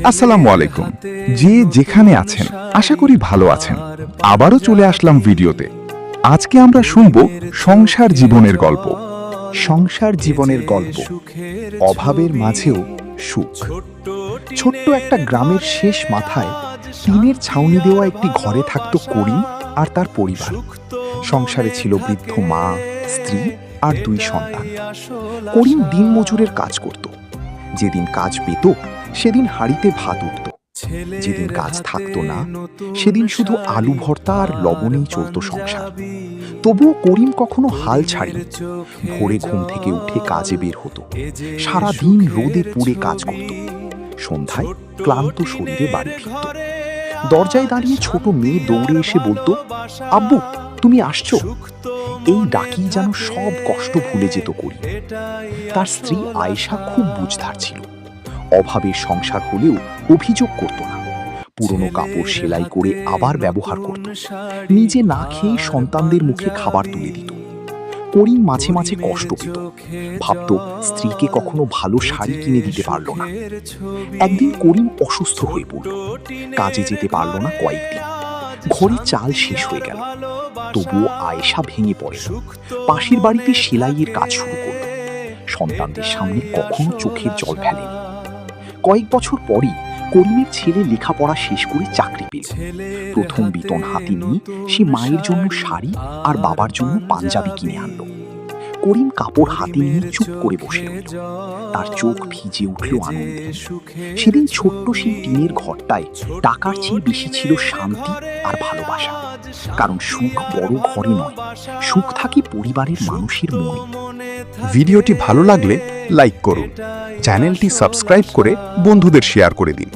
আসসালামু আলাইকুম। যে যেখানে আছেন আশা করি ভালো আছেন। আবারও চলে আসলাম ভিডিওতে। আজকে আমরা শুনব সংসার জীবনের গল্প। সংসার জীবনের গল্প, অভাবের মাঝেও সুখ। ছোট্ট একটা গ্রামের শেষ মাথায় টিনের ছাউনি দেওয়া একটি ঘরে থাকত করিম আর তার পরিবার। সংসারে ছিল বৃদ্ধ মা, স্ত্রী আর 2 সন্তান। করিম দিনমজুরের কাজ করত। যেদিন কাজ পেত সেদিন হাঁড়িতে ভাত উঠত, যেদিন কাজ থাকতো না সেদিন শুধু আলু ভর্তা আর লবণেই চলত সংসার। তবুও করিম কখনো হাল ছাড়েনি। ভোরে ঘুম থেকে উঠে কাজে বের হতো, সারাদিন রোদে পুড়ে কাজ করত। সন্ধ্যায় ক্লান্ত শরীরে বাড়ি ফিরত। দরজায় দাঁড়িয়ে ছোট মেয়ে দৌড়ে এসে বলতো, আব্বু তুমি আসছো। এই ডাকি যেন সব কষ্ট ভুলে যেত করিম। তার স্ত্রী আয়েশা খুব বুঝদার ছিল। অভাবের সংসার হলেও অভিযোগ করত না। পুরনো কাপড় সেলাই করে আবার ব্যবহার করত। নিজে না খেয়ে সন্তানদের মুখে খাবার তুলে দিত। করিম মাঝে মাঝে কষ্ট পেত, ভাবত স্ত্রীকে কখনো ভালো শাড়ি কিনে দিতে পারল না। একদিন করিম অসুস্থ হয়ে পড়ল, কাজে যেতে পারল না কয়েকদিন। ঘরে চাল শেষ হয়ে গেল। তবুও আয়েশা ভেঙে পড়ে, পাশের বাড়িতে সেলাইয়ের কাজ শুরু করল। সন্তানদের সামনে কখনো চোখের জল ফেলেনি। কয়েক বছর পরই করিমের ছেলে লেখাপড়া শেষ করে চাকরি পেল। প্রথম বেতন হাতে নিয়ে সে মায়ের জন্য শাড়ি আর বাবার জন্য পাঞ্জাবি কিনে আনলো। করিম কাপড় হাতে নিয়ে চুপ করে বসে রইল। তার চোখ ভিজে উঠল আনন্দে। সেদিন ছোট্ট সেই টিনের ঘরটায় টাকার চেয়ে বেশি ছিল শান্তি আর ভালোবাসা। কারণ সুখ বড় ঘরে নয়, সুখ থাকে পরিবারের মানুষের মনে। ভিডিওটি ভালো লাগলে লাইক করুন, চ্যানেলটি সাবস্ক্রাইব করে বন্ধুদের শেয়ার করে দিন।